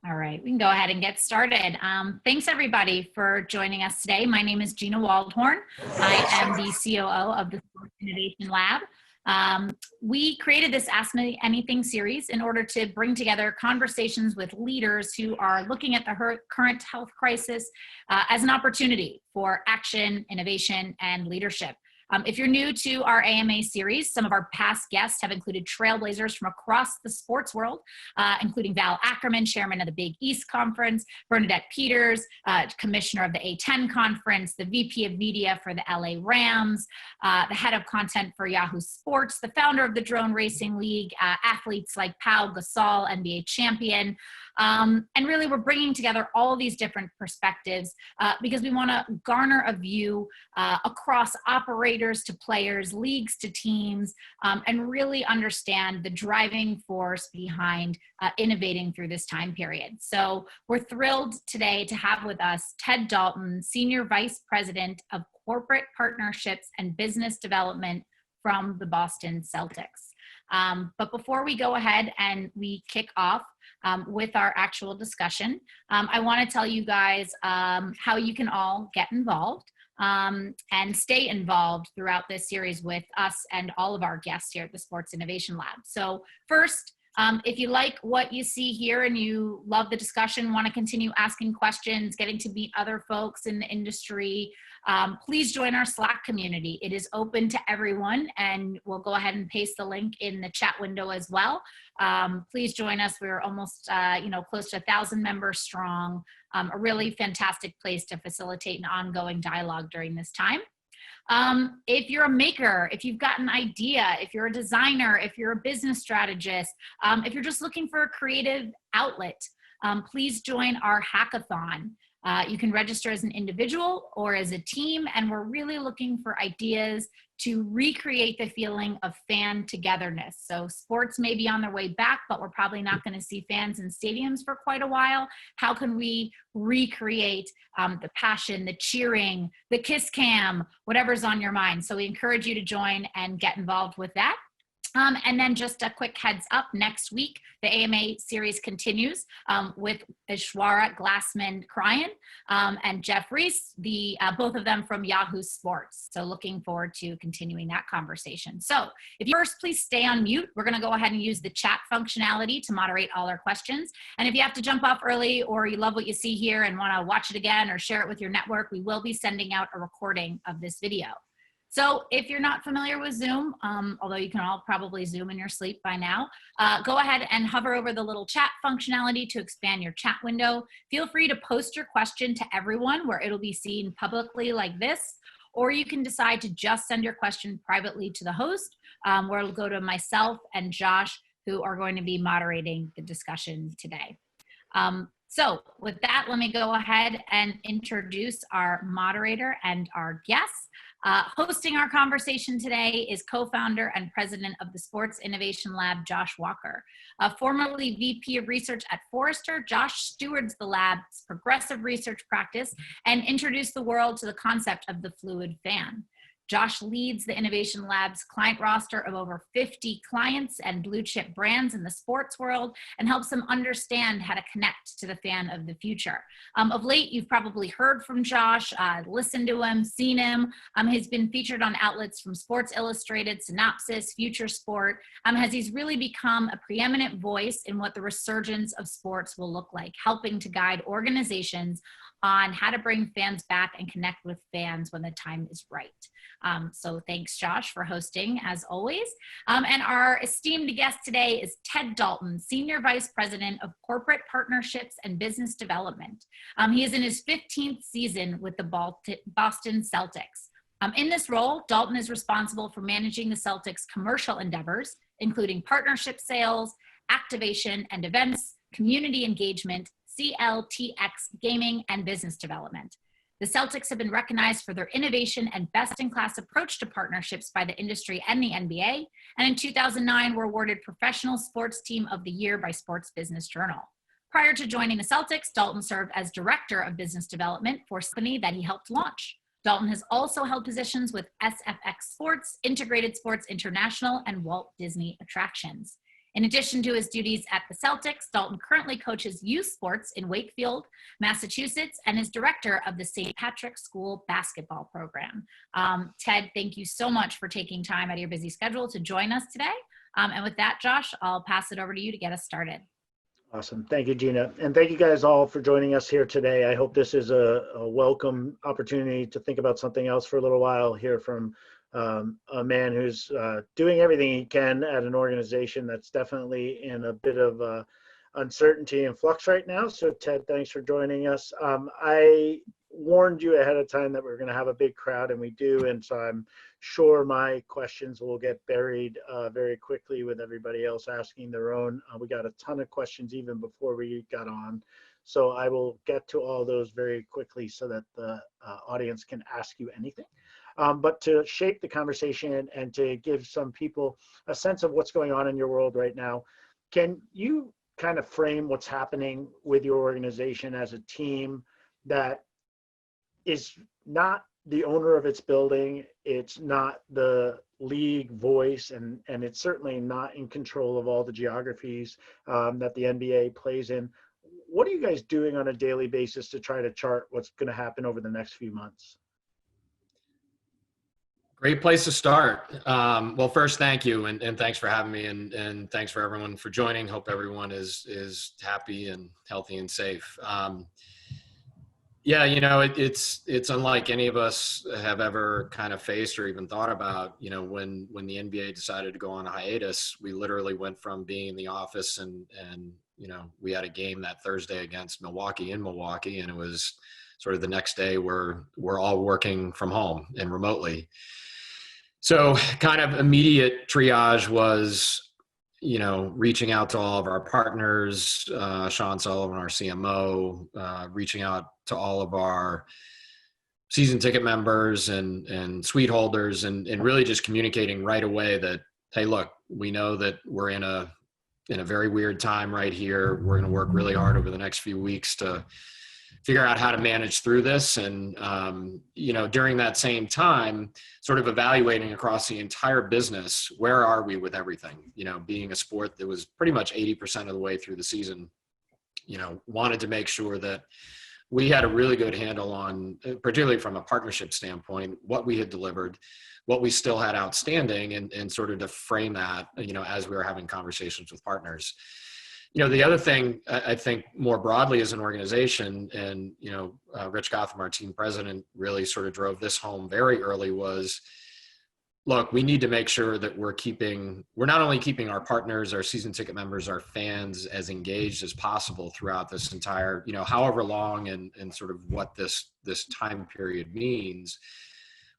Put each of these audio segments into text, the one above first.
All right, we can go ahead and get started. Thanks everybody for joining us today. My name is Gina Waldhorn. I am the COO of the Sports Innovation Lab. We created this Ask Me Anything series in order to bring together conversations with leaders who are looking at the current health crisis as an opportunity for action, innovation, and leadership. If you're new to our AMA series, some of our past guests have included trailblazers from across the sports world, including Val Ackerman, chairman of the Big East Conference, Bernadette Peters, commissioner of the A10 Conference, the VP of Media for the LA Rams, the head of content for Yahoo Sports, the founder of the Drone Racing League, athletes like Pau Gasol, NBA champion. And really, we're bringing together all these different perspectives because we want to garner a view across operators to players, leagues to teams, and really understand the driving force behind innovating through this time period. So we're thrilled today to have with us Ted Dalton, Senior Vice President of Corporate Partnerships and Business Development from the Boston Celtics. But before we go ahead and we kick off with our actual discussion, I want to tell you guys how you can all get involved and stay involved throughout this series with us and all of our guests here at the Sports Innovation Lab. So first, if you like what you see here and you love the discussion, want to continue asking questions, getting to meet other folks in the industry, please join our Slack community. It is open to everyone, and we'll go ahead and paste the link in the chat window as well. Please join us. We're almost close to 1,000 members strong, a really fantastic place to facilitate an ongoing dialogue during this time. If you're a maker, if you've got an idea, if you're a designer, if you're a business strategist, if you're just looking for a creative outlet, please join our hackathon. You can register as an individual or as a team, and we're really looking for ideas to recreate the feeling of fan togetherness. So sports may be on their way back, but we're probably not going to see fans in stadiums for quite a while. How can we recreate the passion, the cheering, the kiss cam, whatever's on your mind? So we encourage you to join and get involved with that. And then just a quick heads up, next week, the AMA series continues with Ishwara Glassman-Cryan and Jeff Reese, both of them from Yahoo Sports. So looking forward to continuing that conversation. So if you first, please stay on mute. We're going to go ahead and use the chat functionality to moderate all our questions. And if you have to jump off early or you love what you see here and want to watch it again or share it with your network, we will be sending out a recording of this video. So if you're not familiar with Zoom, although you can all probably Zoom in your sleep by now, go ahead and hover over the little chat functionality to expand your chat window. Feel free to post your question to everyone where it'll be seen publicly like this, or you can decide to just send your question privately to the host, where it'll go to myself and Josh, who are going to be moderating the discussion today. So with that, let me go ahead and introduce our moderator and our guests. Hosting our conversation today is co-founder and president of the Sports Innovation Lab, Josh Walker. Formerly VP of Research at Forrester, Josh stewards the lab's progressive research practice and introduced the world to the concept of the fluid fan. Josh leads the Innovation Lab's client roster of over 50 clients and blue chip brands in the sports world and helps them understand how to connect to the fan of the future. Of late, you've probably heard from Josh, listened to him, seen him. He's been featured on outlets from Sports Illustrated, Synopsis, Future Sport, as he's really become a preeminent voice in what the resurgence of sports will look like, helping to guide organizations on how to bring fans back and connect with fans when the time is right. So thanks, Josh, for hosting, as always. And our esteemed guest today is Ted Dalton, Senior Vice President of Corporate Partnerships and Business Development. He is in his 15th season with the Boston Celtics. In this role, Dalton is responsible for managing the Celtics' commercial endeavors, including partnership sales, activation and events, community engagement, CLTX gaming, and business development. The Celtics have been recognized for their innovation and best-in-class approach to partnerships by the industry and the NBA, and in 2009 were awarded Professional Sports Team of the Year by Sports Business Journal. Prior to joining the Celtics, Dalton served as Director of Business Development for a company that he helped launch. Dalton has also held positions with SFX Sports, Integrated Sports International, and Walt Disney Attractions. In addition to his duties at the Celtics, Dalton currently coaches youth sports in Wakefield, Massachusetts, and is director of the St. Patrick's School basketball program. Ted, thank you so much for taking time out of your busy schedule to join us today. And with that, Josh, I'll pass it over to you to get us started. Awesome. Thank you, Gina. And thank you guys all for joining us here today. I hope this is a welcome opportunity to think about something else for a little while, hear from a man who's doing everything he can at an organization that's definitely in a bit of uncertainty and flux right now. So Ted, thanks for joining us. I warned you ahead of time that we we're going to have a big crowd, and we do. And so I'm sure my questions will get buried very quickly with everybody else asking their own. We got a ton of questions even before we got on. So I will get to all those very quickly so that the audience can ask you anything. But to shape the conversation and to give some people a sense of what's going on in your world right now, can you kind of frame what's happening with your organization as a team that is not the owner of its building, it's not the league voice, and it's certainly not in control of all the geographies that the NBA plays in? What are you guys doing on a daily basis to try to chart what's going to happen over the next few months? Great place to start. Well, first, thank you, and thanks for having me, and thanks for everyone for joining. Hope everyone is happy and healthy and safe. Yeah, it's unlike any of us have ever kind of faced or even thought about. When the NBA decided to go on a hiatus, we literally went from being in the office and we had a game that Thursday against Milwaukee in Milwaukee, and it was sort of the next day we're all working from home and remotely. So kind of immediate triage was, reaching out to all of our partners, Sean Sullivan, our CMO, reaching out to all of our season ticket members and suite holders, and really just communicating right away that, hey, look, we know that we're in a very weird time right here. We're going to work really hard over the next few weeks to figure out how to manage through this. And, during that same time, sort of evaluating across the entire business, where are we with everything? Being a sport that was pretty much 80% of the way through the season, wanted to make sure that we had a really good handle on, particularly from a partnership standpoint, what we had delivered, what we still had outstanding, and sort of to frame that, as we were having conversations with partners. The other thing I think more broadly as an organization, and, Rich Gotham, our team president, really sort of drove this home very early was, look, we need to make sure that we're not only keeping our partners, our season ticket members, our fans as engaged as possible throughout this entire, however long and sort of what this time period means,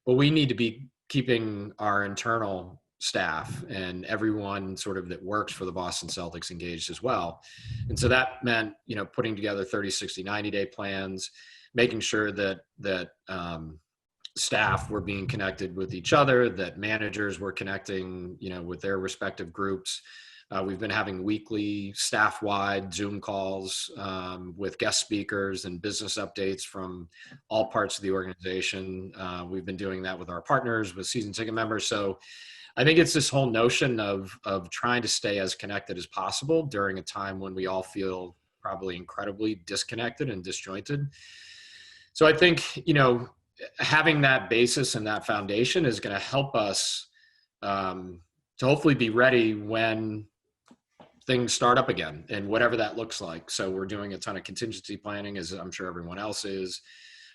but we need to be keeping our internal staff and everyone sort of that works for the Boston Celtics engaged as well. And so that meant, putting together 30, 60, 90-day plans, making sure that staff were being connected with each other, that managers were connecting, with their respective groups. We've been having weekly staff-wide Zoom calls with guest speakers and business updates from all parts of the organization. We've been doing that with our partners, with season ticket members. So I think it's this whole notion of trying to stay as connected as possible during a time when we all feel probably incredibly disconnected and disjointed. So I think, having that basis and that foundation is going to help us to hopefully be ready when things start up again, and whatever that looks like. So we're doing a ton of contingency planning, as I'm sure everyone else is,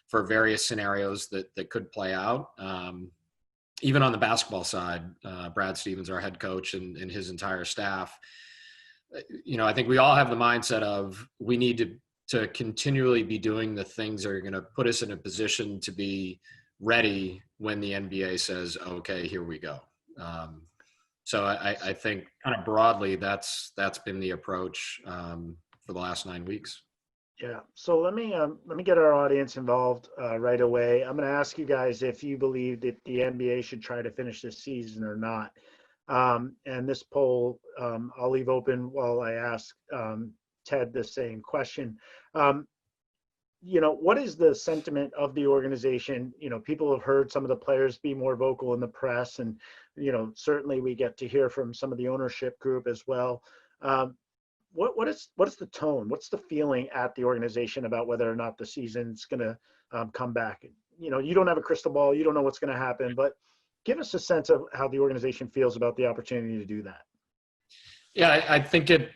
for various scenarios that could play out. Even on the basketball side, Brad Stevens, our head coach, and his entire staff, I think we all have the mindset of we need to continually be doing the things that are going to put us in a position to be ready when the NBA says, okay, here we go. So I think kind of broadly, that's been the approach for the last 9 weeks. Yeah. So let me get our audience involved right away. I'm going to ask you guys if you believe that the NBA should try to finish this season or not. And this poll, I'll leave open while I ask Ted the same question. what is the sentiment of the organization? People have heard some of the players be more vocal in the press, and, certainly we get to hear from some of the ownership group as well. What is the tone? What's the feeling at the organization about whether or not the season's going to come back? You don't have a crystal ball. You don't know what's going to happen, but give us a sense of how the organization feels about the opportunity to do that. Yeah, I think it,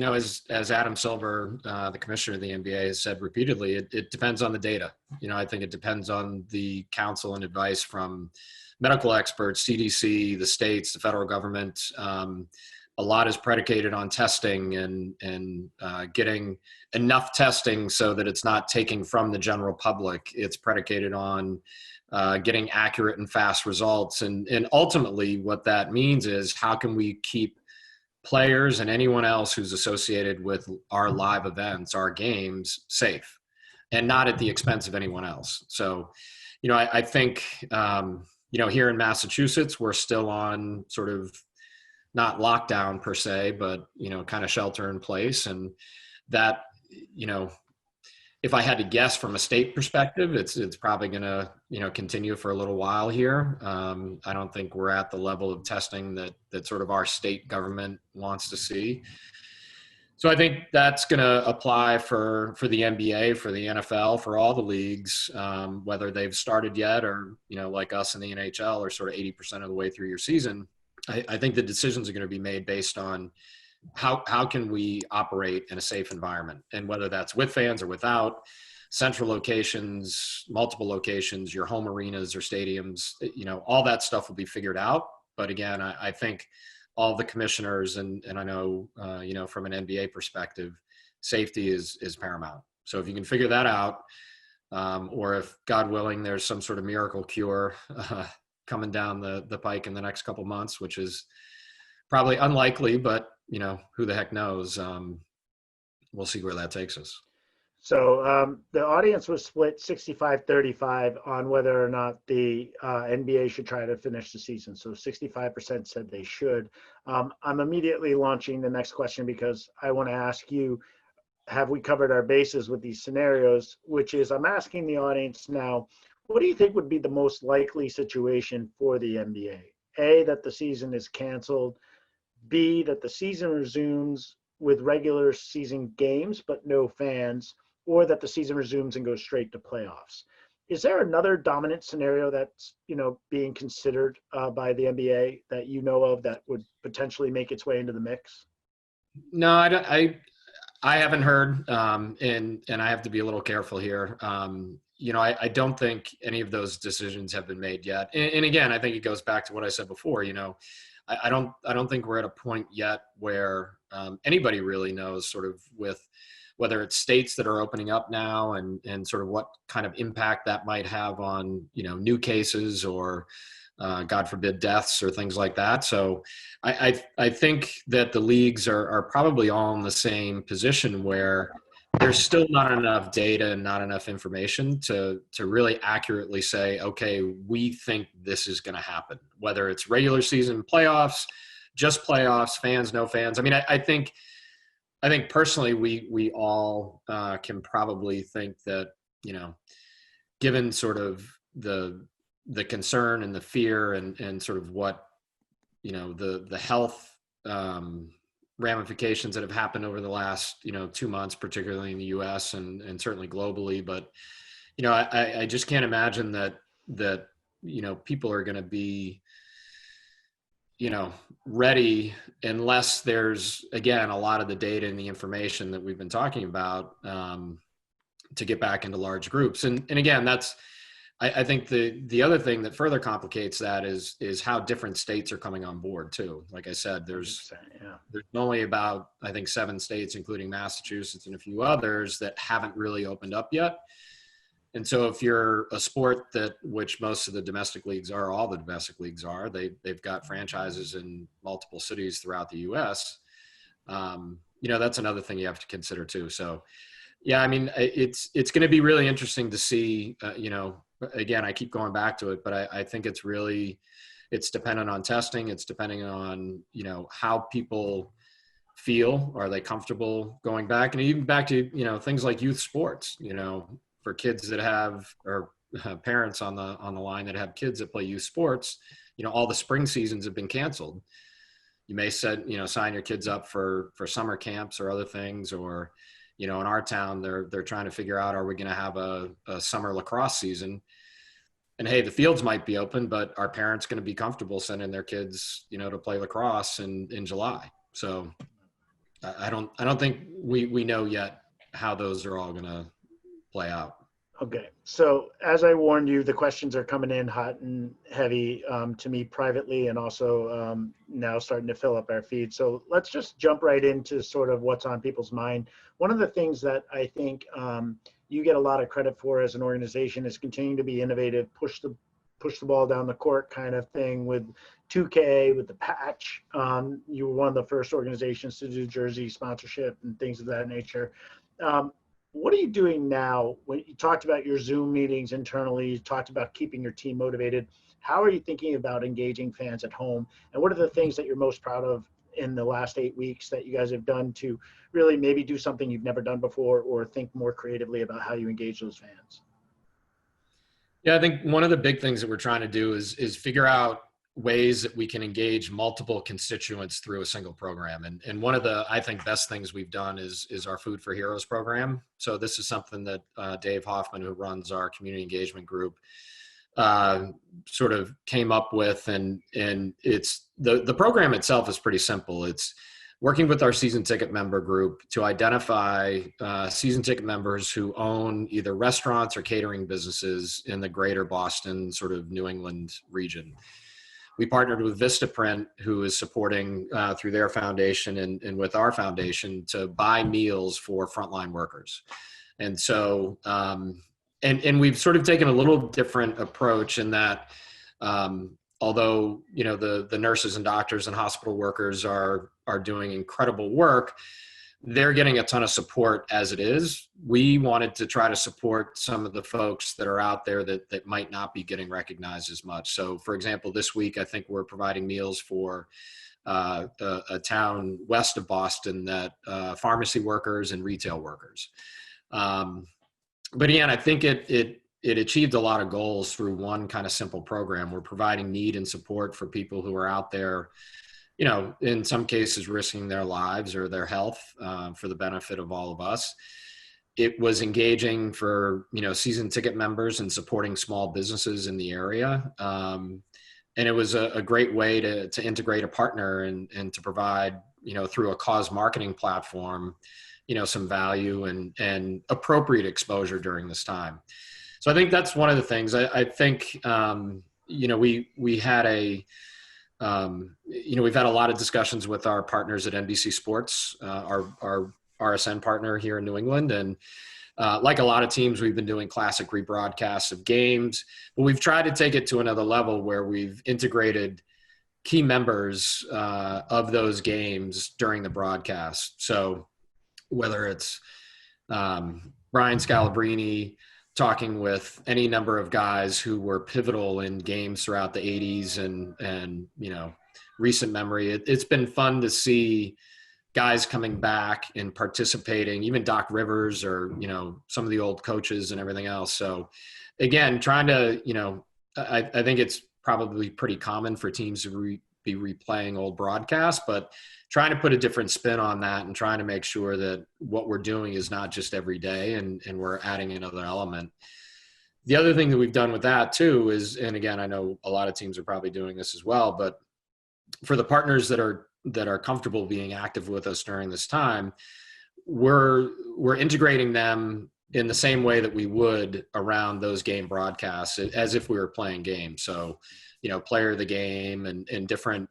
as Adam Silver, the commissioner of the NBA, has said repeatedly, it depends on the data. I think it depends on the counsel and advice from medical experts, CDC, the states, the federal government. A lot is predicated on testing and getting enough testing so that it's not taking from the general public. It's predicated on getting accurate and fast results. And ultimately what that means is, how can we keep players and anyone else who's associated with our live events, our games, safe, and not at the expense of anyone else. So, I think, here in Massachusetts, we're still on sort of not lockdown per se, but, kind of shelter in place. And that, if I had to guess from a state perspective, it's probably going to, continue for a little while here. I don't think we're at the level of testing that sort of our state government wants to see. So I think that's going to apply for the NBA, for the NFL, for all the leagues, whether they've started yet or, like us in the NHL are sort of 80% of the way through your season. I think the decisions are going to be made based on how can we operate in a safe environment, and whether that's with fans or without, central locations, multiple locations, your home arenas or stadiums, all that stuff will be figured out. But again, I think all the commissioners and I know, from an NBA perspective, safety is paramount. So if you can figure that out, or if, God willing, there's some sort of miracle cure coming down the pike in the next couple months, which is probably unlikely, but who the heck knows? We'll see where that takes us. So the audience was split 65-35 on whether or not the NBA should try to finish the season. So 65% said they should. I'm immediately launching the next question because I want to ask you, have we covered our bases with these scenarios? Which is, I'm asking the audience now, what do you think would be the most likely situation for the NBA? A, that the season is canceled. B, that the season resumes with regular season games but no fans, or that the season resumes and goes straight to playoffs. Is there another dominant scenario that's being considered by the NBA that you know of that would potentially make its way into the mix? No, I haven't heard, and I have to be a little careful here. I don't think any of those decisions have been made yet. And again, I think it goes back to what I said before. I don't think we're at a point yet where anybody really knows sort of with whether it's states that are opening up now and sort of what kind of impact that might have on, new cases or God forbid deaths or things like that. So I think that the leagues are probably all in the same position where there's still not enough data and not enough information to really accurately say, okay, we think this is going to happen, whether it's regular season, playoffs, just playoffs, fans, no fans. I mean, I think personally, we all can probably think that, given sort of the concern and the fear and sort of what, the health ramifications that have happened over the last, 2 months, particularly in the US and certainly globally. But, I just can't imagine that, people are going to be, ready unless there's, again, a lot of the data and the information that we've been talking about to get back into large groups. And again, that's, I think the other thing that further complicates that is how different states are coming on board too. Like I said, there's only about, I think, 7 states, including Massachusetts and a few others, that haven't really opened up yet. And so if you're a sport which most of the domestic leagues are, all the domestic leagues are, they've got franchises in multiple cities throughout the US. That's another thing you have to consider too. So yeah, I mean, it's going to be really interesting to see, again, I keep going back to it, but I think it's dependent on testing. It's depending on, how people feel? Are they comfortable going back? And even back to, things like youth sports, for kids that have, or parents on the line that have kids that play youth sports, all the spring seasons have been canceled. You may sign your kids up for summer camps or other things, or, in our town, they're trying to figure out, are we going to have a summer lacrosse season? And hey, the fields might be open, but are parents going to be comfortable sending their kids, to play lacrosse in July? So I don't think we know yet how those are all going to play out. Okay, so as I warned you, the questions are coming in hot and heavy to me privately, and also now starting to fill up our feed. So let's just jump right into sort of what's on people's mind. One of the things that I think you get a lot of credit for as an organization is continuing to be innovative, push the ball down the court kind of thing with 2K, with the patch. You were one of the first organizations to do jersey sponsorship and things of that nature. What are you doing now? When you talked about your Zoom meetings internally, you talked about keeping your team motivated. How are you thinking about engaging fans at home? And what are the things that you're most proud of in the last 8 weeks that you guys have done to really maybe do something you've never done before, or think more creatively about how you engage those fans? Yeah, I think one of the big things that we're trying to do is figure out ways that we can engage multiple constituents through a single program. And one of the, I think, best things we've done is our Food for Heroes program. So this is something that Dave Hoffman, who runs our community engagement group, sort of came up with. And it's the program itself is pretty simple. It's working with our season ticket member group to identify season ticket members who own either restaurants or catering businesses in the greater Boston, sort of New England region. We partnered with Vistaprint, who is supporting through their foundation and with our foundation to buy meals for frontline workers. And so, and we've sort of taken a little different approach in that, although, the nurses and doctors and hospital workers are doing incredible work, they're getting a ton of support as it is. We wanted to try to support some of the folks that are out there that might not be getting recognized as much. So, for example, this week, I think we're providing meals for a town west of Boston that pharmacy workers and retail workers. But again, I think it achieved a lot of goals through one kind of simple program. We're providing need and support for people who are out there, in some cases risking their lives or their health for the benefit of all of us. It was engaging for, season ticket members and supporting small businesses in the area. And it was a great way to integrate a partner and to provide, through a cause marketing platform, some value and appropriate exposure during this time. So I think that's one of the things. I think, we had we've had a lot of discussions with our partners at NBC Sports, our RSN partner here in New England. And like a lot of teams, we've been doing classic rebroadcasts of games, but we've tried to take it to another level where we've integrated key members of those games during the broadcast. So whether it's Brian Scalabrine talking with any number of guys who were pivotal in games throughout the 80s and recent memory, it's been fun to see guys coming back and participating, even Doc Rivers or, some of the old coaches and everything else. So again, trying to, I think it's probably pretty common for teams to be replaying old broadcasts, but trying to put a different spin on that and trying to make sure that what we're doing is not just every day and we're adding another element. The other thing that we've done with that too is, and again, I know a lot of teams are probably doing this as well, but for the partners that are comfortable being active with us during this time, we're integrating them in the same way that we would around those game broadcasts as if we were playing games. So, player of the game and different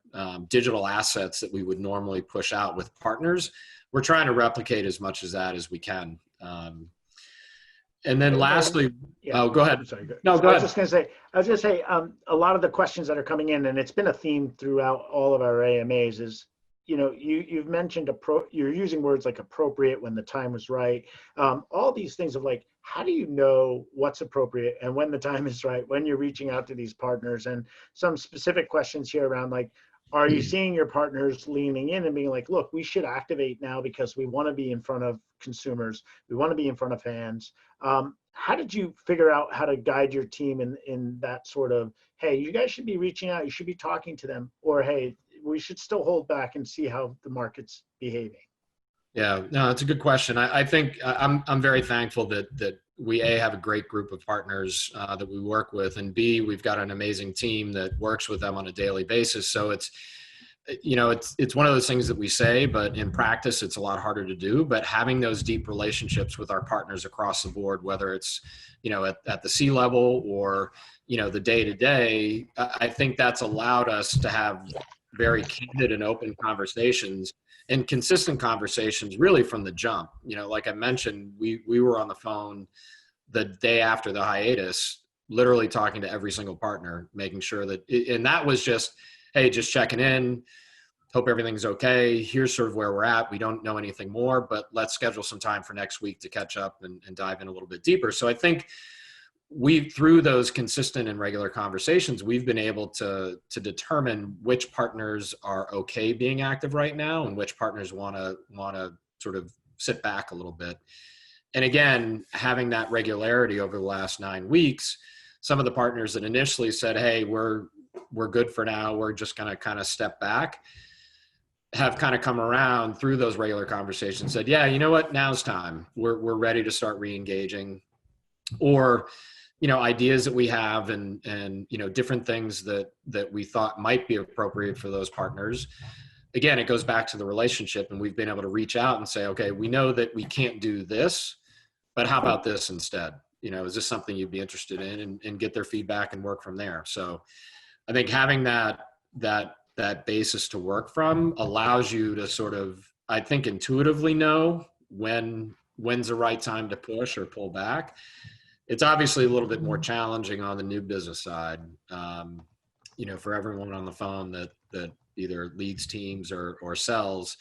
digital assets that we would normally push out with partners. We're trying to replicate as much as that as we can. And then lastly, oh, go ahead. Sorry, No, go ahead. I was just going to say, a lot of the questions that are coming in, and it's been a theme throughout all of our AMAs, is, you've mentioned you're using words like appropriate when the time was right. All these things of like, how do you know what's appropriate and when the time is right, when you're reaching out to these partners? And some specific questions here around like, are you seeing your partners leaning in and being like, look, we should activate now because we want to be in front of consumers, we want to be in front of fans? How did you figure out how to guide your team in that sort of, hey, you guys should be reaching out, you should be talking to them, or hey, we should still hold back and see how the market's behaving? Yeah, no, it's a good question. I think I'm very thankful that we have a great group of partners that we work with, and B, we've got an amazing team that works with them on a daily basis. So it's one of those things that we say, but in practice, it's a lot harder to do. But having those deep relationships with our partners across the board, whether it's at the C level or the day to day, I think that's allowed us to have very candid and open conversations and consistent conversations really from the jump. Like I mentioned, we were on the phone the day after the hiatus, literally talking to every single partner, making sure that, and that was just, hey, just checking in, hope everything's okay. Here's sort of where we're at. We don't know anything more, but let's schedule some time for next week to catch up and dive in a little bit deeper. So I think through those consistent and regular conversations, we've been able to determine which partners are okay being active right now and which partners want to sort of sit back a little bit. And again, having that regularity over the last 9 weeks, some of the partners that initially said, hey, we're good for now, we're just going to kind of step back, have kind of come around through those regular conversations, said, yeah, you know what, now's time. We're ready to start re-engaging. Or ideas that we have and different things that we thought might be appropriate for those partners. Again, it goes back to the relationship, and we've been able to reach out and say, okay, we know that we can't do this, but how about this instead? Is this something you'd be interested in, and get their feedback and work from there. So I think having that basis to work from allows you to sort of, I think, intuitively know when's the right time to push or pull back. It's obviously a little bit more challenging on the new business side, for everyone on the phone that either leads teams or sells,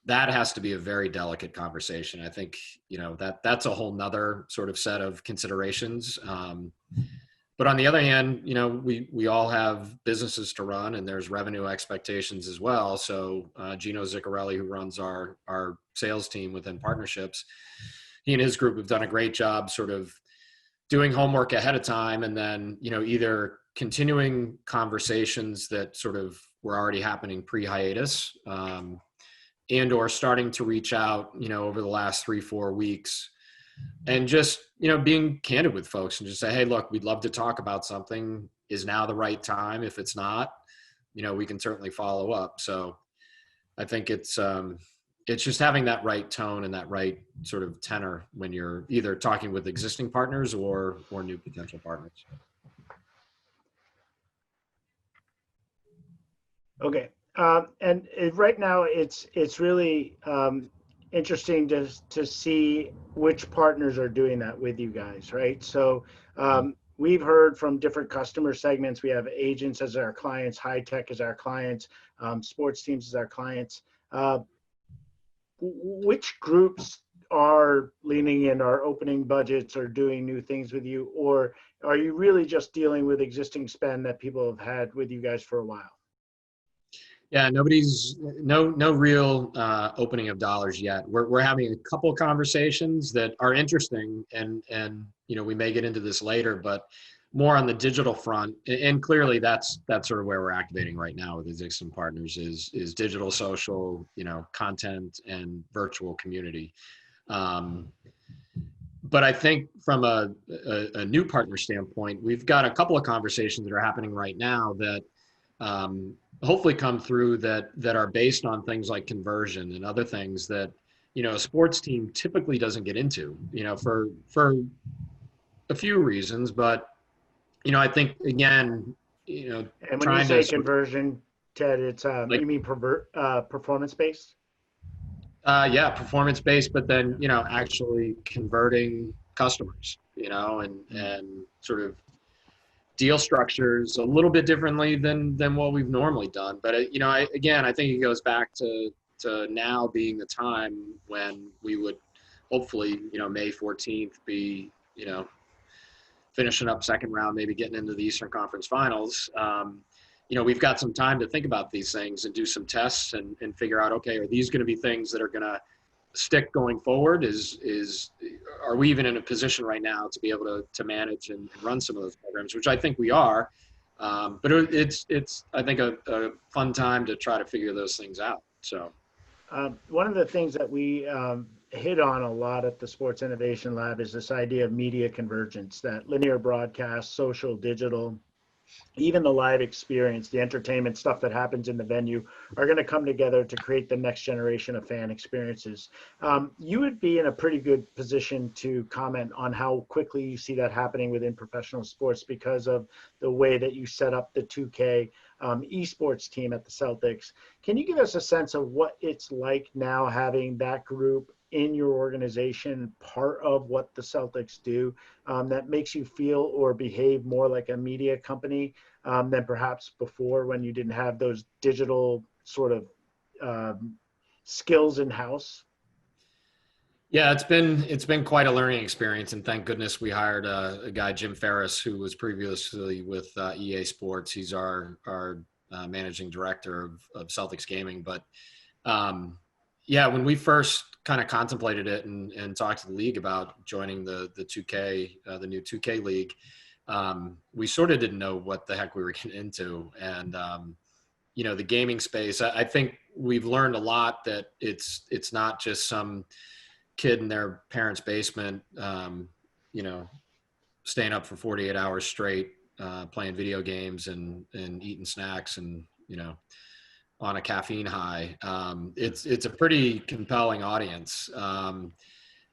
that has to be a very delicate conversation. I think, that's a whole nother sort of set of considerations. But on the other hand, we all have businesses to run, and there's revenue expectations as well. So Gino Ziccarelli, who runs our sales team within partnerships, he and his group have done a great job sort of doing homework ahead of time, and then, either continuing conversations that sort of were already happening pre-hiatus, and or starting to reach out, over the last 3-4 weeks, and just, being candid with folks and just say, hey, look, we'd love to talk about something. Is now the right time? If it's not, we can certainly follow up. So I think it's just having that right tone and that right sort of tenor when you're either talking with existing partners or new potential partners. Okay. And right now it's really interesting to see which partners are doing that with you guys, right? So we've heard from different customer segments. We have agents as our clients, high tech as our clients, sports teams as our clients. Which groups are leaning in, are opening budgets, or doing new things with you? Or are you really just dealing with existing spend that people have had with you guys for a while? Yeah, no real opening of dollars yet. We're having a couple of conversations that are interesting, and we may get into this later, but more on the digital front. And clearly that's sort of where we're activating right now with existing partners is digital, social, content, and virtual community. But I think from a new partner standpoint, we've got a couple of conversations that are happening right now that hopefully come through that are based on things like conversion and other things that, a sports team typically doesn't get into, for a few reasons. But, I think, again, and when you say conversion, Ted, it's you mean performance-based? Yeah, performance-based, but then, actually converting customers, and sort of deal structures a little bit differently than what we've normally done. But, I think it goes back to now being the time when we would hopefully, May 14th be, finishing up second round, maybe getting into the Eastern Conference Finals. we've got some time to think about these things and do some tests and figure out, okay, are these going to be things that are going to stick going forward? Are we even in a position right now to be able to manage and run some of those programs, which I think we are. But it's I think a fun time to try to figure those things out. So one of the things that we hit on a lot at the Sports Innovation Lab is this idea of media convergence, that linear broadcast, social, digital, even the live experience, the entertainment stuff that happens in the venue are going to come together to create the next generation of fan experiences. You would be in a pretty good position to comment on how quickly you see that happening within professional sports because of the way that you set up the 2K esports team at the Celtics. Can you give us a sense of what it's like now having that group in your organization, part of what the Celtics do, that makes you feel or behave more like a media company than perhaps before when you didn't have those digital sort of skills in house? yeah, it's been quite a learning experience, and thank goodness we hired a guy, Jim Ferris, who was previously with EA Sports. He's our managing director of Celtics Gaming. But yeah, when we first kind of contemplated it and talked to the league about joining the 2K, the new 2K league, we sort of didn't know what the heck we were getting into. And the gaming space, I think we've learned a lot, that it's not just some kid in their parents' basement, staying up for 48 hours straight, playing video games and eating snacks and, on a caffeine high. It's a pretty compelling audience. And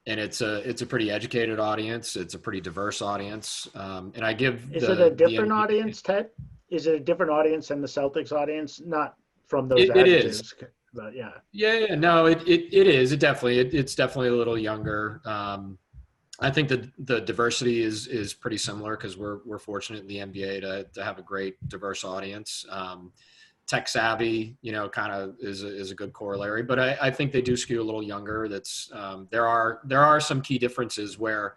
it's a pretty educated audience. It's a pretty diverse audience. And I give Is it a different audience, Ted? Is it a different audience than the Celtics audience? Not from those it is. adjectives, but yeah. Yeah, no, it is. It's definitely a little younger. I think the diversity is pretty similar because we're fortunate in the NBA to have a great diverse audience. Tech savvy, kind of is a good corollary, but I think they do skew a little younger. That's there are some key differences where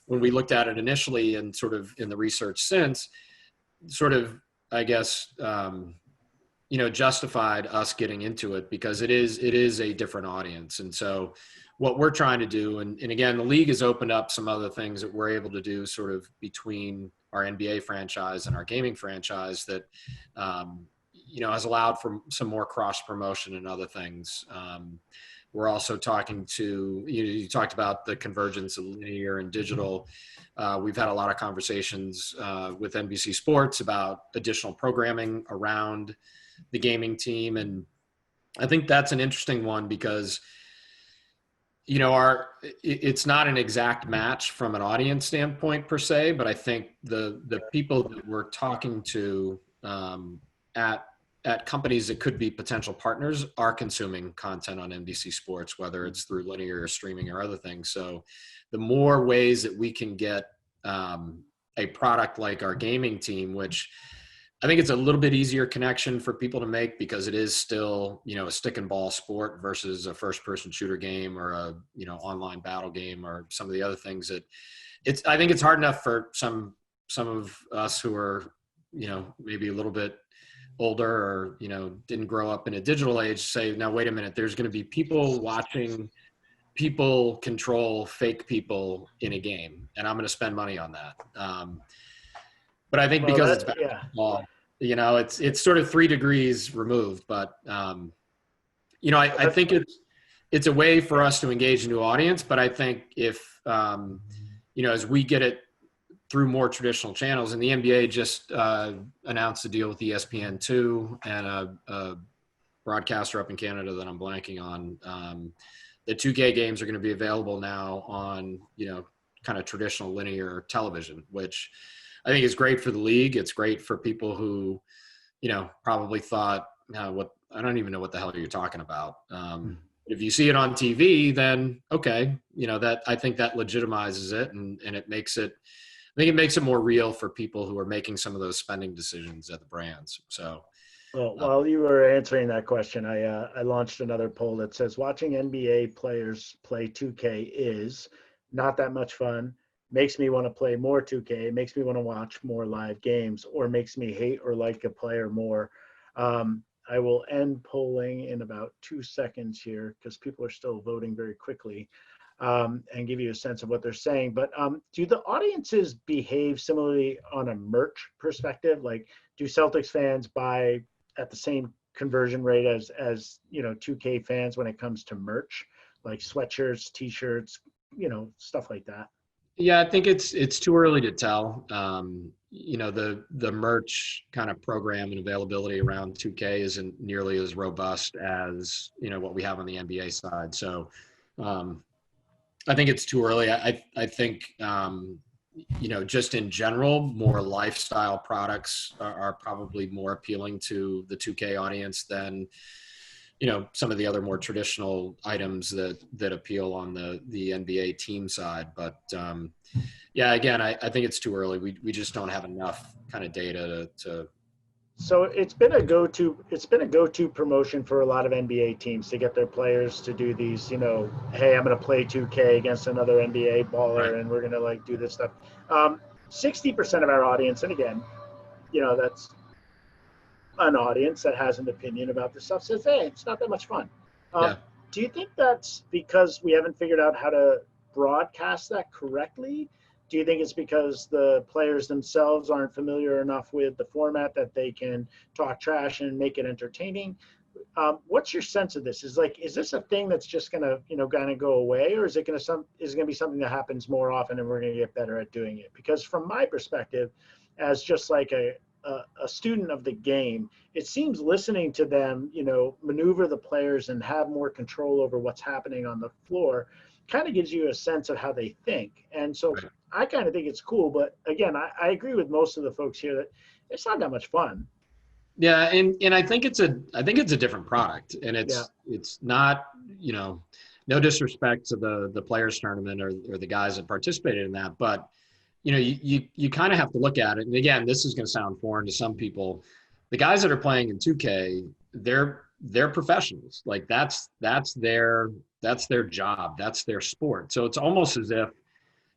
when we looked at it initially and sort of in the research since, sort of, I guess, justified us getting into it because it is a different audience. And so what we're trying to do, and again, the league has opened up some other things that we're able to do sort of between our NBA franchise and our gaming franchise that, has allowed for some more cross promotion and other things. We're also talking to, you talked about the convergence of linear and digital. We've had a lot of conversations with NBC Sports about additional programming around the gaming team. And I think that's an interesting one because, it's not an exact match from an audience standpoint per se, but I think the people that we're talking to at companies that could be potential partners are consuming content on NBC Sports, whether it's through linear or streaming or other things. So the more ways that we can get a product like our gaming team, which I think it's a little bit easier connection for people to make because it is still, a stick and ball sport versus a first person shooter game or a, online battle game or some of the other things that I think it's hard enough for some of us who are, maybe a little bit older or, didn't grow up in a digital age say, now, wait a minute, there's going to be people watching people control fake people in a game and I'm going to spend money on that. But I think because it's basketball, it's sort of 3 degrees removed. But I think it's a way for us to engage a new audience. But I think if as we get it through more traditional channels, and the NBA just announced a deal with ESPN2 and a broadcaster up in Canada that I'm blanking on. The 2K games are going to be available now on kind of traditional linear television, which I think is great for the league. It's great for people who, probably thought, what, I don't even know what the hell you're talking about. If you see it on TV, then okay, that I think that legitimizes it and it makes it, I think it makes it more real for people who are making some of those spending decisions at the brands. So, well, while you were answering that question, I launched another poll that says watching NBA players play 2K is not that much fun, makes me want to play more 2K, makes me want to watch more live games, or makes me hate or like a player more. I will end polling in about 2 seconds here because people are still voting very quickly, and give you a sense of what they're saying. But do the audiences behave similarly on a merch perspective? Like, do Celtics fans buy at the same conversion rate as 2K fans when it comes to merch, like sweatshirts, T-shirts, stuff like that? Yeah, I think it's too early to tell. The merch kind of program and availability around 2K isn't nearly as robust as what we have on the NBA side. So I think it's too early. I think just in general, more lifestyle products are probably more appealing to the 2K audience than some of the other more traditional items that appeal on the NBA team side. But yeah, again, I think it's too early. We just don't have enough kind of data to. So it's been a go-to promotion for a lot of NBA teams to get their players to do these, hey, I'm going to play 2K against another NBA baller, Right. and we're going to do this stuff. 60% of our audience, and again, that's an audience that has an opinion about this stuff, says, hey, it's not that much fun. Yeah. Do you think that's because we haven't figured out how to broadcast that correctly? Do you think it's because the players themselves aren't familiar enough with the format that they can talk trash and make it entertaining? What's your sense of this? Is this a thing that's just gonna, kind of go away, or is it gonna be something that happens more often and we're gonna get better at doing it? Because from my perspective, as just like a student of the game, it seems listening to them, maneuver the players and have more control over what's happening on the floor kind of gives you a sense of how they think. And so Right. I kind of think it's cool, but again, I agree with most of the folks here that it's not that much fun. Yeah, and I think it's a different product, and Yeah. it's not, no disrespect to the players tournament or the guys that participated in that, but you kind of have to look at it. And again, this is going to sound foreign to some people. The guys that are playing in 2K, they're professionals. Like that's their job, that's their sport. So it's almost as if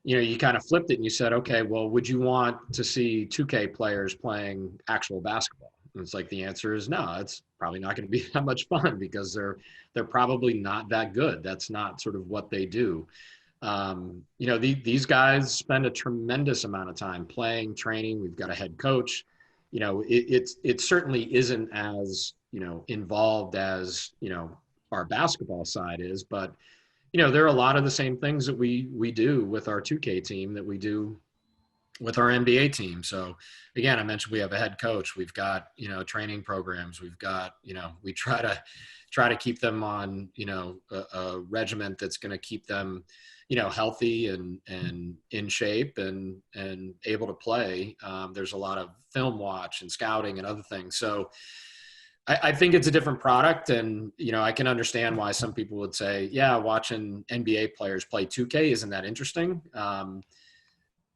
you kind of flipped it and you said, okay, well, would you want to see 2K players playing actual basketball? And it's like the answer is no. It's probably not going to be that much fun because they're probably not that good. That's not sort of what they do. These guys spend a tremendous amount of time playing, training. We've got a head coach. It certainly isn't as involved as our basketball side is, but there are a lot of the same things that we do with our 2K team that we do with our NBA team. So again, I mentioned we have a head coach. We've got training programs. We've got we try to keep them on a regiment that's going to keep them healthy and in shape and able to play. There's a lot of film watch and scouting and other things. So I think it's a different product, and I can understand why some people would say, yeah, watching NBA players play 2K isn't that interesting.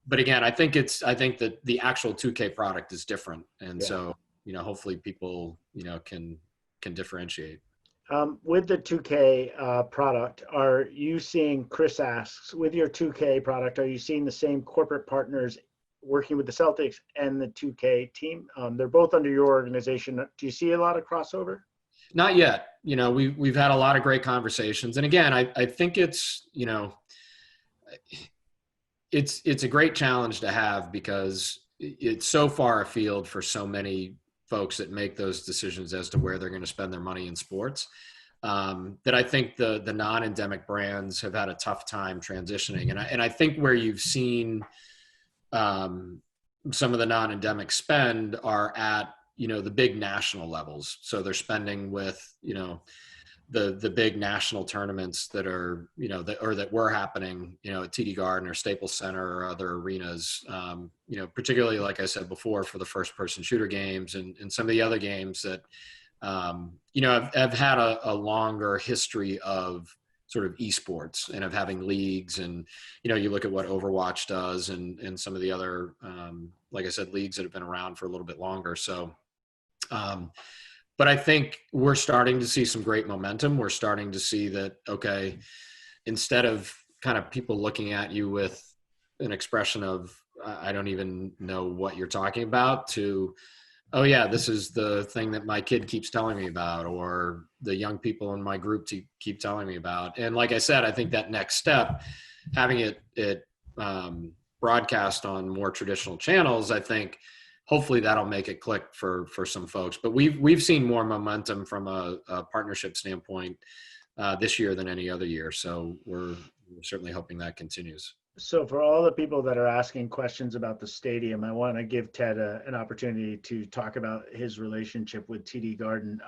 But again, I think that the actual 2K product is different, and so hopefully people can differentiate. With the 2K product, are you seeing, Chris asks, with your 2K product, are you seeing the same corporate partners working with the Celtics and the 2K team? They're both under your organization. Do you see a lot of crossover? Not yet. We've had a lot of great conversations, and again, I think it's a great challenge to have because it's so far afield for so many folks that make those decisions as to where they're going to spend their money in sports, that I think the non-endemic brands have had a tough time transitioning. And I think where you've seen some of the non-endemic spend are at, the big national levels. So they're spending with, the big national tournaments that are, that were happening, at TD Garden or Staples Center or other arenas, particularly, like I said before, for the first person shooter games and some of the other games that, have had a longer history of sort of esports and of having leagues. And, you look at what Overwatch does and some of the other, like I said, leagues that have been around for a little bit longer. So, but I think we're starting to see some great momentum. We're starting to see that, okay, instead of kind of people looking at you with, an expression of, I don't even know what you're talking about, to, oh yeah, this is the thing that my kid keeps telling me about, or the young people in my group keep telling me about. And like I said, I think that next step, having it broadcast on more traditional channels, I think hopefully that'll make it click for some folks. But we've seen more momentum from a partnership standpoint this year than any other year. So we're certainly hoping that continues. So for all the people that are asking questions about the stadium, I want to give Ted an opportunity to talk about his relationship with TD Garden.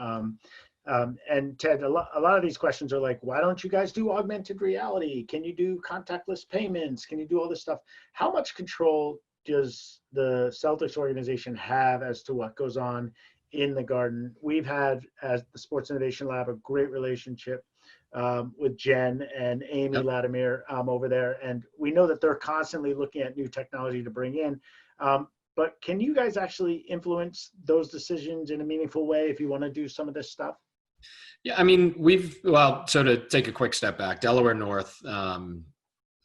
And Ted, a lot of these questions are like, why don't you guys do augmented reality? Can you do contactless payments? Can you do all this stuff? How much control does the Celtics organization have as to what goes on in the Garden? We've had, as the Sports Innovation Lab, a great relationship with Jen and Amy Yep. Latimer over there. And we know that they're constantly looking at new technology to bring in. But can you guys actually influence those decisions in a meaningful way if you want to do some of this stuff? Yeah, I mean, so to take a quick step back, Delaware North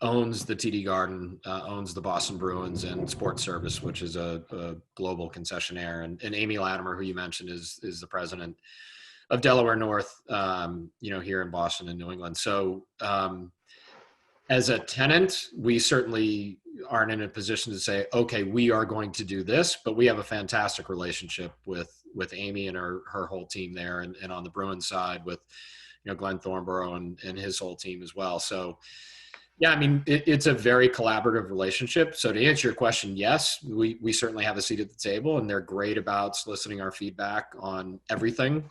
owns the TD Garden, owns the Boston Bruins and Sports Service, which is a global concessionaire. And Amy Latimer, who you mentioned, is the president of Delaware North, here in Boston and New England. So as a tenant, we certainly aren't in a position to say, okay, we are going to do this, but we have a fantastic relationship with Amy and her whole team there. And on the Bruins side with, Glenn Thornborough and his whole team as well. So yeah, I mean, it's a very collaborative relationship. So to answer your question, yes, we certainly have a seat at the table, and they're great about soliciting our feedback on everything.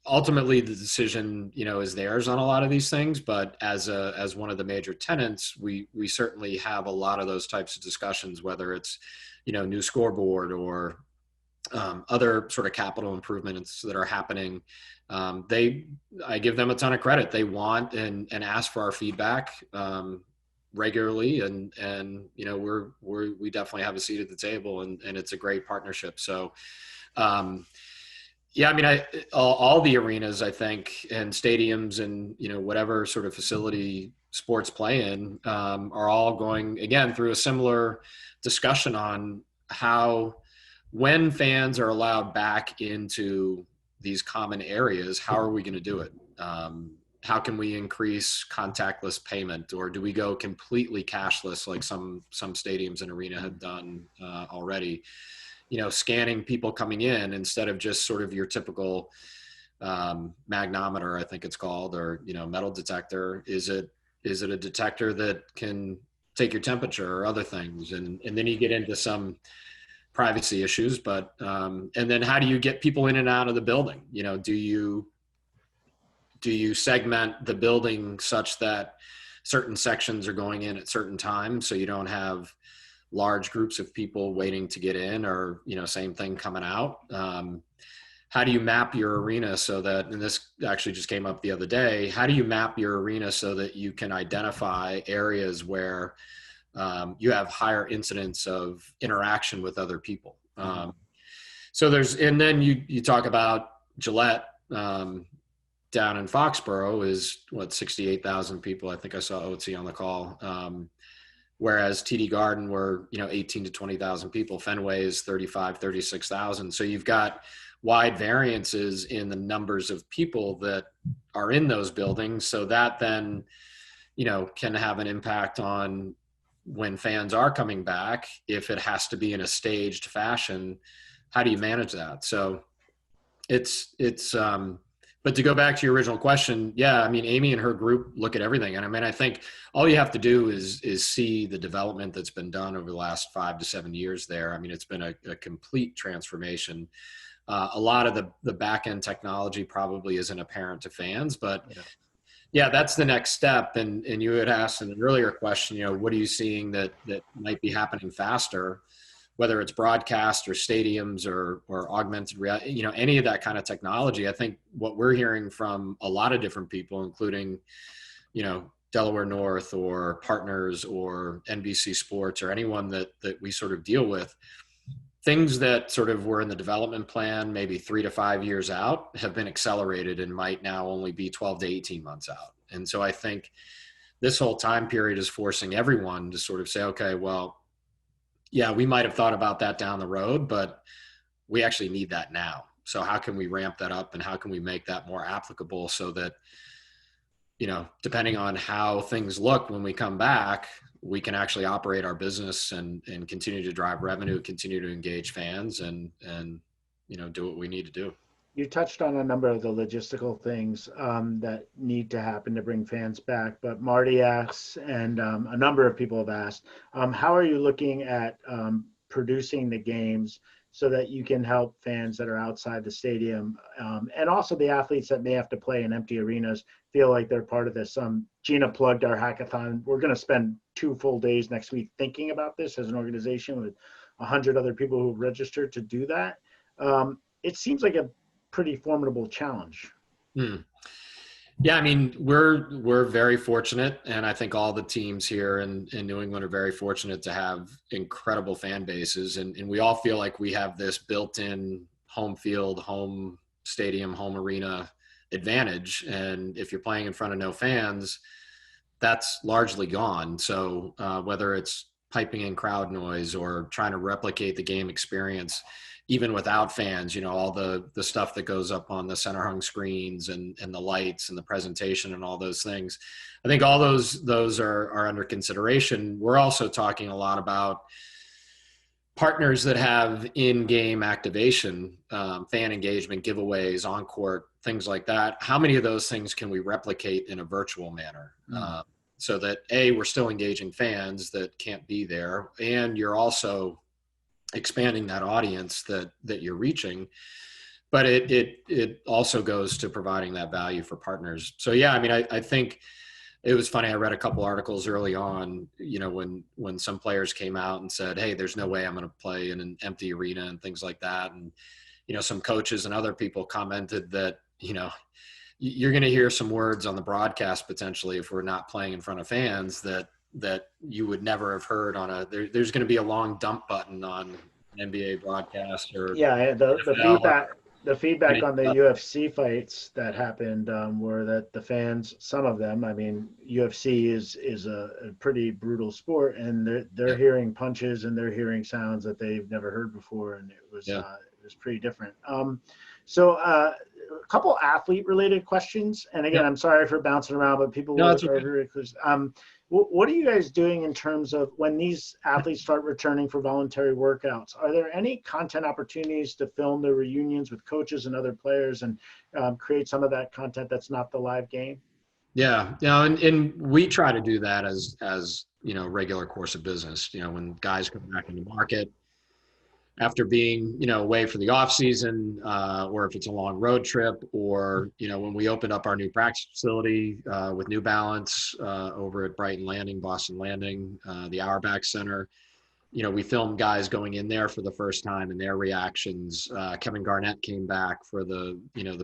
Ultimately, the decision, is theirs on a lot of these things. But as one of the major tenants, we certainly have a lot of those types of discussions, whether it's, new scoreboard or other sort of capital improvements that are happening. I give them a ton of credit. They want and ask for our feedback regularly, and we definitely have a seat at the table, and it's a great partnership. So yeah, I mean, all the arenas, I think, and stadiums and whatever sort of facility sports play in are all going again through a similar discussion on how, when fans are allowed back into these common areas, how are we going to do it? How can we increase contactless payment, or do we go completely cashless like some stadiums and arena have done already? Scanning people coming in instead of just sort of your typical magnometer, I think it's called, or metal detector. Is it a detector that can take your temperature or other things? And then you get into some privacy issues, but and then how do you get people in and out of the building? Do you segment the building such that certain sections are going in at certain times, so you don't have large groups of people waiting to get in, or same thing coming out? How do you map your arena so that, and this actually just came up the other day, how do you map your arena so that you can identify areas where you have higher incidence of interaction with other people? So and then you talk about Gillette down in Foxborough is 68,000 people. I think I saw OT on the call. Whereas TD Garden were 18 to 20,000 people. Fenway is 36,000. So you've got wide variances in the numbers of people that are in those buildings. So that then can have an impact on when fans are coming back. If it has to be in a staged fashion, how do you manage that? So it's but to go back to your original question, yeah, I mean, Amy and her group look at everything. And I mean, I think all you have to do is see the development that's been done over the last 5 to 7 years there. I mean, it's been a complete transformation. A lot of the back end technology probably isn't apparent to fans, but yeah, that's the next step. And you had asked in an earlier question, what are you seeing that might be happening faster, whether it's broadcast or stadiums or augmented reality, any of that kind of technology. I think what we're hearing from a lot of different people, including, Delaware North or partners or NBC Sports or anyone that we sort of deal with, things that sort of were in the development plan, maybe 3 to 5 years out, have been accelerated and might now only be 12 to 18 months out. And so I think this whole time period is forcing everyone to sort of say, okay, well, yeah, we might have thought about that down the road, but we actually need that now. So how can we ramp that up, and how can we make that more applicable so that, depending on how things look when we come back, we can actually operate our business and continue to drive revenue, continue to engage fans, and do what we need to do. You touched on a number of the logistical things that need to happen to bring fans back, but Marty asks, and a number of people have asked, how are you looking at producing the games so that you can help fans that are outside the stadium, and also the athletes that may have to play in empty arenas feel like they're part of this? Gina plugged our hackathon. We're going to spend 2 full days next week thinking about this as an organization with 100 other people who've registered to do that. It seems like a pretty formidable challenge. Yeah, I mean, we're very fortunate, and I think all the teams here in New England are very fortunate to have incredible fan bases, and we all feel like we have this built-in home field, home stadium, home arena advantage. And if you're playing in front of no fans, that's largely gone. So whether it's piping in crowd noise or trying to replicate the game experience, even without fans, all the stuff that goes up on the center hung screens and the lights and the presentation and all those things, I think all those are under consideration. We're also talking a lot about partners that have in-game activation, fan engagement, giveaways, on-court, things like that. How many of those things can we replicate in a virtual manner? So that we're still engaging fans that can't be there, and you're also expanding that audience that you're reaching, but it also goes to providing that value for partners. So yeah, I mean, I think it was funny. I read a couple articles early on, when some players came out and said, hey, there's no way I'm going to play in an empty arena and things like that. And, some coaches and other people commented that, you're going to hear some words on the broadcast potentially if we're not playing in front of fans that you would never have heard on there's going to be a long dump button on an NBA broadcast or the feedback on the UFC fights that happened were that the fans, some of them, I mean, UFC is a pretty brutal sport, and they're hearing punches and they're hearing sounds that they've never heard before, and it was pretty different. So a couple athlete related questions, and again, I'm sorry for bouncing around, but people will very close. What are you guys doing in terms of when these athletes start returning for voluntary workouts? Are there any content opportunities to film the reunions with coaches and other players and create some of that content that's not the live game? Yeah, and we try to do that as regular course of business. When guys come back into market after being away for the off season, or if it's a long road trip, or when we opened up our new practice facility with New Balance over at Brighton Landing, Boston Landing, the Auerbach Center, we filmed guys going in there for the first time and their reactions. Kevin Garnett came back for the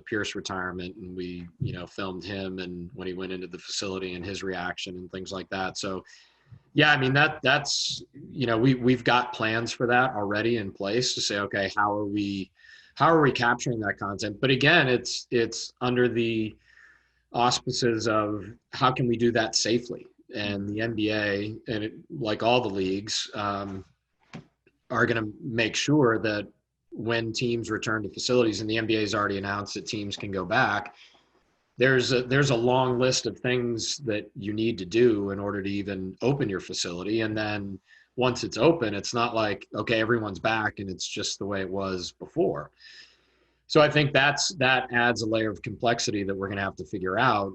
Pierce retirement, and we filmed him and when he went into the facility and his reaction and things like that. So yeah, I mean, that's we've got plans for that already in place to say, okay, how are we capturing that content? But again, it's under the auspices of how can we do that safely? And the NBA, and like all the leagues, are going to make sure that when teams return to facilities, and the NBA has already announced that teams can go back, there's a long list of things that you need to do in order to even open your facility. And then once it's open, it's not like, okay, everyone's back and it's just the way it was before. So I think that adds a layer of complexity that we're going to have to figure out.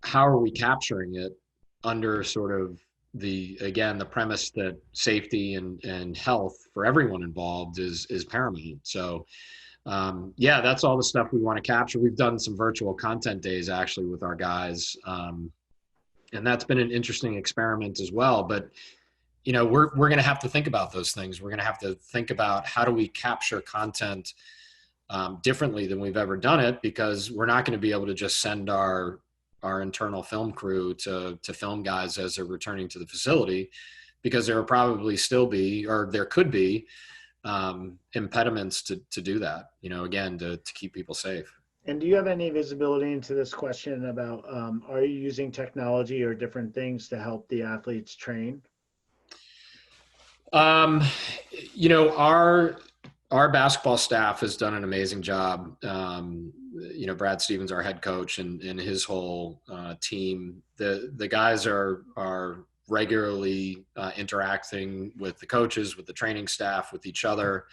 How are we capturing it under sort of the premise that safety and health for everyone involved is paramount. So that's all the stuff we want to capture. We've done some virtual content days actually with our guys. And that's been an interesting experiment as well. But, we're going to have to think about those things. We're going to have to think about how do we capture content differently than we've ever done it, because we're not going to be able to just send our internal film crew to film guys as they're returning to the facility, because there will probably still be, or there could be, impediments to do that, again, to keep people safe. And do you have any visibility into this question about, are you using technology or different things to help the athletes train? You know, our basketball staff has done an amazing job. You know, Brad Stevens, our head coach, and his whole team. The guys are regularly interacting with the coaches, with the training staff, with each other.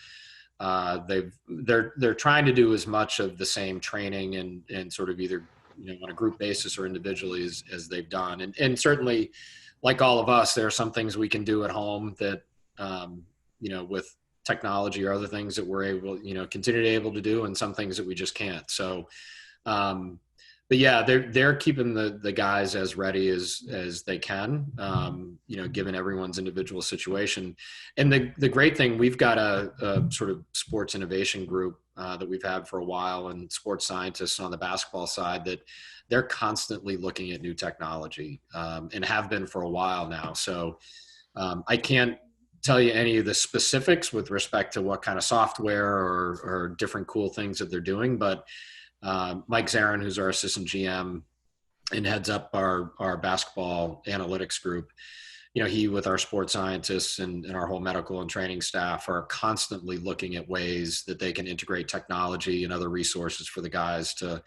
They're trying to do as much of the same training and sort of either, you know, on a group basis or individually as they've done. And certainly, like all of us, there are some things we can do at home that, you know, with technology or other things that we're able, you know, continue to able to do, and some things that we just can't. So, but yeah, they're keeping the guys as ready as they can, you know, given everyone's individual situation. And the great thing, we've got a sort of sports innovation group that we've had for a while, and sports scientists on the basketball side that they're constantly looking at new technology, and have been for a while now. So I can't tell you any of the specifics with respect to what kind of software or different cool things that they're doing, but Mike Zarin, who's our assistant GM and heads up our basketball analytics group, you know, he with our sports scientists and our whole medical and training staff are constantly looking at ways that they can integrate technology and other resources for the guys to,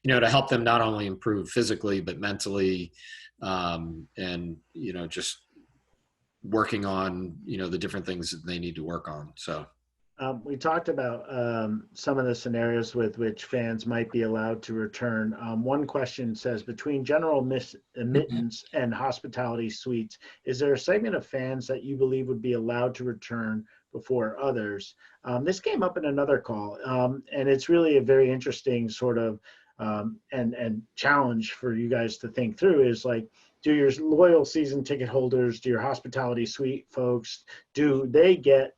you know, to help them not only improve physically, but mentally, and, you know, just working on, you know, the different things that they need to work on. So. We talked about some of the scenarios with which fans might be allowed to return. One question says, between general admittance and hospitality suites, is there a segment of fans that you believe would be allowed to return before others? This came up in another call, and it's really a very interesting sort of and challenge for you guys to think through is like, do your loyal season ticket holders, do your hospitality suite folks, do they get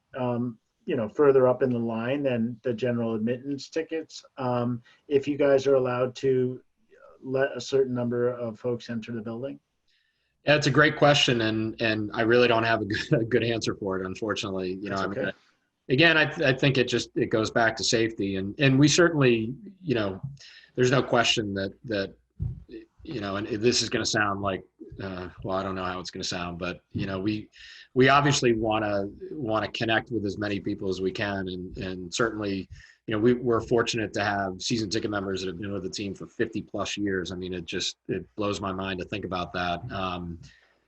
you know, further up in the line than the general admittance tickets, if you guys are allowed to let a certain number of folks enter the building? Yeah, it's a great question, and I really don't have a good answer for it, unfortunately. You know, That's I mean, okay. again, I think it goes back to safety, and we certainly, you know, there's no question that you know, and this is going to sound like, well, I don't know how it's going to sound, but you know, we obviously want to connect with as many people as we can, and certainly, you know, we're fortunate to have season ticket members that have been with the team for 50 plus years. I mean, it blows my mind to think about that.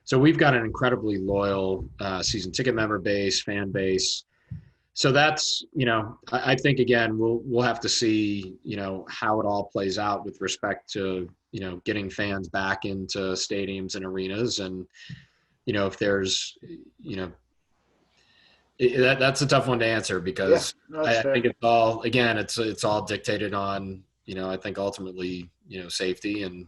So we've got an incredibly loyal season ticket member base, fan base. So that's, you know, I think again, we'll have to see, you know, how it all plays out with respect to, you know, getting fans back into stadiums and arenas, and, you know, if there's, you know, that's a tough one to answer because Yeah, no, that's I fair. think it's all, again, it's all dictated on, you know, I think ultimately, you know, safety and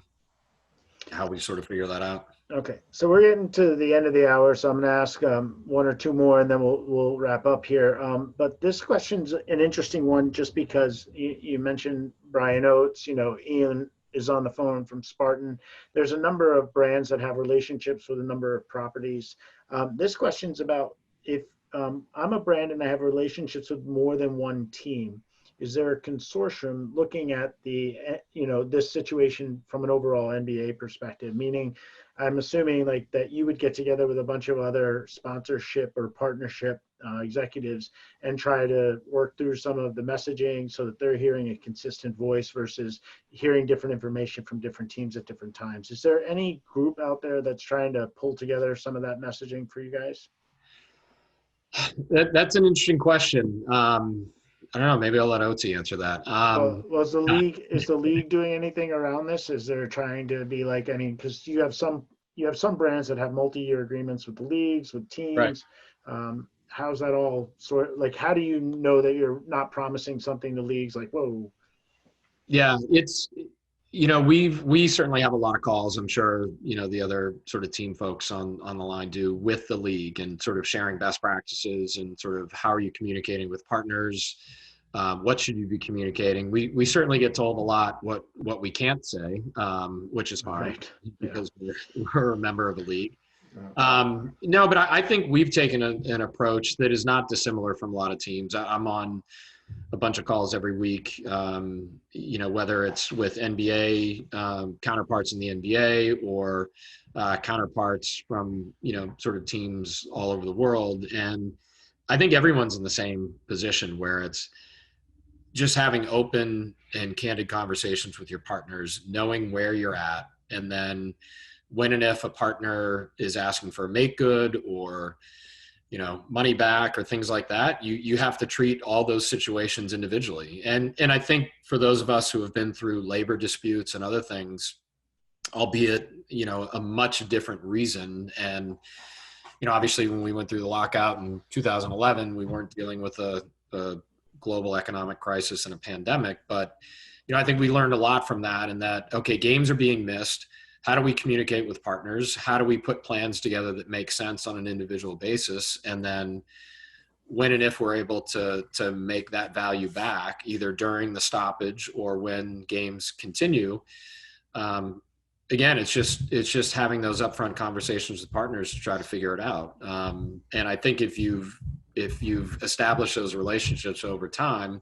how we sort of figure that out. Okay, so we're getting to the end of the hour, so I'm going to ask one or two more, and then we'll wrap up here. But this question's an interesting one, just because you mentioned Brian Oates. You know, Ian is on the phone from Spartan. There's a number of brands that have relationships with a number of properties. This question's about if I'm a brand and I have relationships with more than one team. Is there a consortium looking at the, you know, this situation from an overall NBA perspective? Meaning, I'm assuming like that you would get together with a bunch of other sponsorship or partnership executives and try to work through some of the messaging so that they're hearing a consistent voice versus hearing different information from different teams at different times. Is there any group out there that's trying to pull together some of that messaging for you guys? That's an interesting question. I don't know. Maybe I'll let OT answer that. Well, is the league doing anything around this? Is there trying to be like, I mean, because you have some brands that have multi-year agreements with the leagues, with Right. teams. How's that all sort like, how do you know that you're not promising something to leagues like, whoa? Yeah, it's, you know, we certainly have a lot of calls. I'm sure, you know, the other sort of team folks on the line do with the league, and sort of sharing best practices and sort of how are you communicating with partners? What should you be communicating? We certainly get told a lot what we can't say, which is hard, Right. because we're a member of the league. No, but I think we've taken an approach that is not dissimilar from a lot of teams. I'm on a bunch of calls every week, whether it's with NBA counterparts in the NBA or counterparts from, sort of teams all over the world. And I think everyone's in the same position where it's just having open and candid conversations with your partners, knowing where you're at, and then when and if a partner is asking for a make good or money back or things like that, you have to treat all those situations individually. And I think for those of us who have been through labor disputes and other things, albeit a much different reason. And obviously when we went through the lockout in 2011, we weren't dealing with a global economic crisis and a pandemic, but I think we learned a lot from that, and that, okay, games are being missed. How do we communicate with partners? How do we put plans together that make sense on an individual basis? And then when and if we're able to make that value back, either during the stoppage or when games continue, again, it's just having those upfront conversations with partners to try to figure it out. And I think if you've established those relationships over time,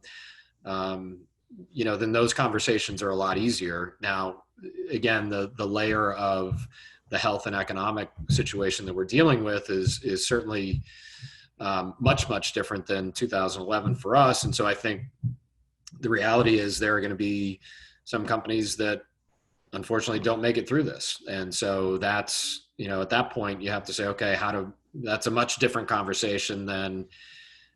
then those conversations are a lot easier. Now, again, the layer of the health and economic situation that we're dealing with is certainly much different than 2011 for us. And so I think the reality is there are going to be some companies that unfortunately don't make it through this. And so that's, at that point you have to say, okay, that's a much different conversation than,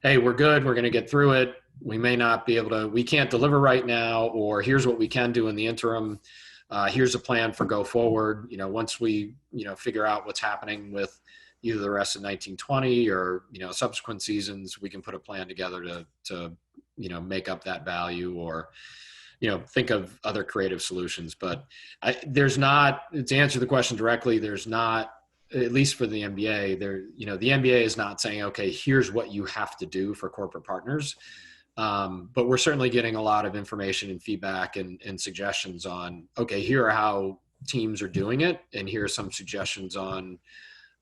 hey, we're good, we're going to get through it. We may not be able to, we can't deliver right now, or here's what we can do in the interim. Here's a plan for go forward. Once we, figure out what's happening with either the rest of 1920 or, subsequent seasons, we can put a plan together to make up that value or, think of other creative solutions. But there's not, to answer the question directly, there's not, at least for the NBA, the NBA is not saying, okay, here's what you have to do for corporate partners. But we're certainly getting a lot of information and feedback and suggestions on, okay, here are how teams are doing it, and here are some suggestions on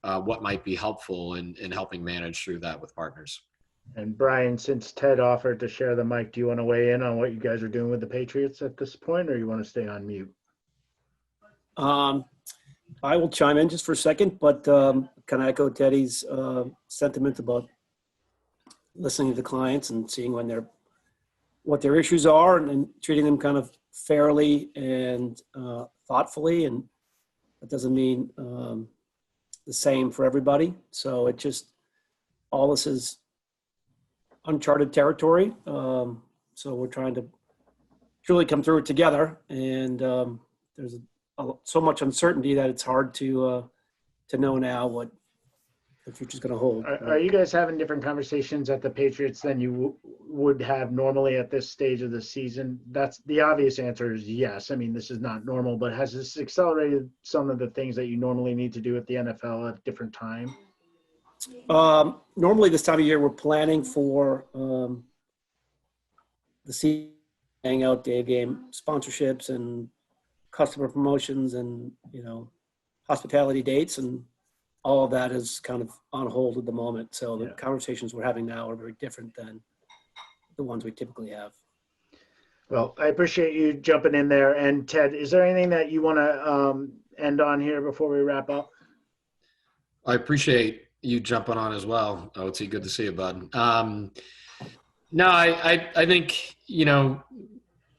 what might be helpful in helping manage through that with partners. And Brian, since Ted offered to share the mic, do you want to weigh in on what you guys are doing with the Patriots at this point, or you want to stay on mute? I will chime in just for a second, but can I echo Teddy's sentiment about listening to the clients and seeing what their issues are and treating them kind of fairly and thoughtfully. And that doesn't mean the same for everybody. So it just, all this is uncharted territory. So we're trying to truly come through it together. And there's so much uncertainty that it's hard to know now what the future's going to hold. Are you guys having different conversations at the Patriots than you would have normally at this stage of the season? That's the obvious answer is yes. I mean, this is not normal, but has this accelerated some of the things that you normally need to do at the NFL at a different time? Normally this time of year, we're planning for the season, hangout, day game sponsorships and customer promotions and, hospitality dates, and all of that is kind of on hold at the moment. So the conversations we're having now are very different than the ones we typically have. Well, I appreciate you jumping in there. And Ted, is there anything that you want to end on here before we wrap up? I appreciate you jumping on as well. OT, good to see you, bud. No, I think,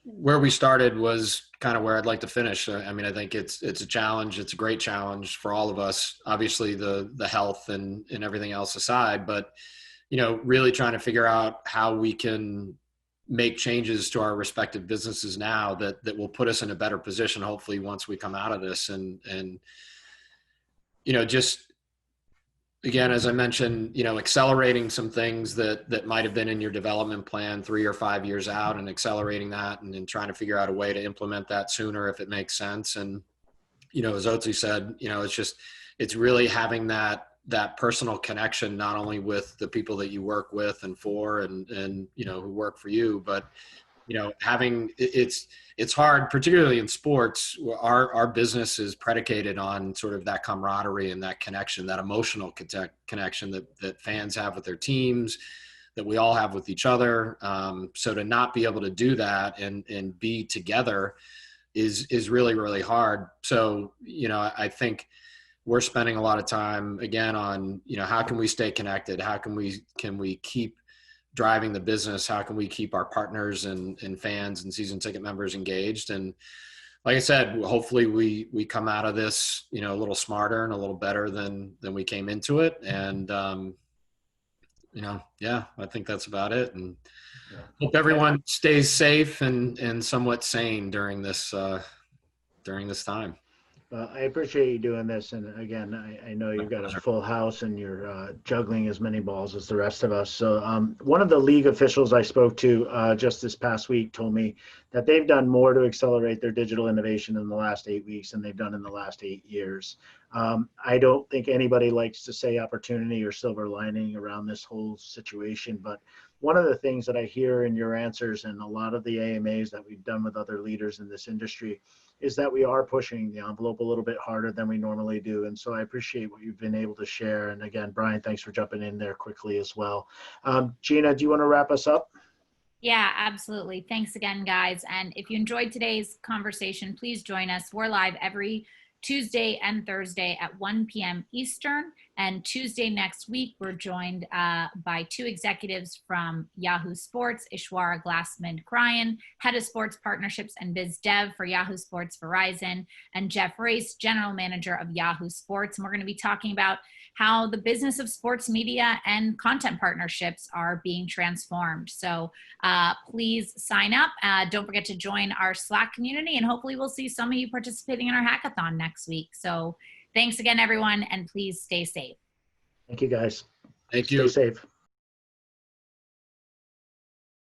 where we started was kind of where I'd like to finish. I mean, I think it's a challenge. It's a great challenge for all of us, obviously the health and everything else aside, but, really trying to figure out how we can make changes to our respective businesses now that will put us in a better position, hopefully once we come out of this. And just, again, as I mentioned, accelerating some things that might have been in your development plan 3 or 5 years out, and accelerating that and then trying to figure out a way to implement that sooner if it makes sense. And, as Otzi said, it's really having that personal connection, not only with the people that you work with and for and who work for you, but having it's hard, particularly in sports. Our business is predicated on sort of that camaraderie and that connection, that emotional connection that fans have with their teams, that we all have with each other. So to not be able to do that and be together is really, really hard. So, I think we're spending a lot of time again on, how can we stay connected? How can we keep driving the business? How can we keep our partners and fans and season ticket members engaged? And like I said, hopefully we come out of this, a little smarter and a little better than we came into it. And, I think that's about it. And hope everyone stays safe and somewhat sane during this time. I appreciate you doing this. And again, I know you've got a full house and you're juggling as many balls as the rest of us. So one of the league officials I spoke to just this past week told me that they've done more to accelerate their digital innovation in the last 8 weeks than they've done in the last 8 years. I don't think anybody likes to say opportunity or silver lining around this whole situation, but one of the things that I hear in your answers and a lot of the AMAs that we've done with other leaders in this industry is that we are pushing the envelope a little bit harder than we normally do. And so I appreciate what you've been able to share. And again, Brian, thanks for jumping in there quickly as well. Gina, do you want to wrap us up? Yeah, absolutely. Thanks again, guys. And if you enjoyed today's conversation, please join us. We're live every Tuesday and Thursday at 1 p.m. Eastern. And Tuesday next week, we're joined by 2 executives from Yahoo Sports, Ishwara Glassman-Cryan, Head of Sports Partnerships and Biz Dev for Yahoo Sports Verizon, and Jeff Race, General Manager of Yahoo Sports. And we're going to be talking about how the business of sports media and content partnerships are being transformed. So please sign up. Don't forget to join our Slack community, and hopefully we'll see some of you participating in our hackathon next week. So thanks again, everyone, and please stay safe. Thank you, guys. Thank you. Stay safe.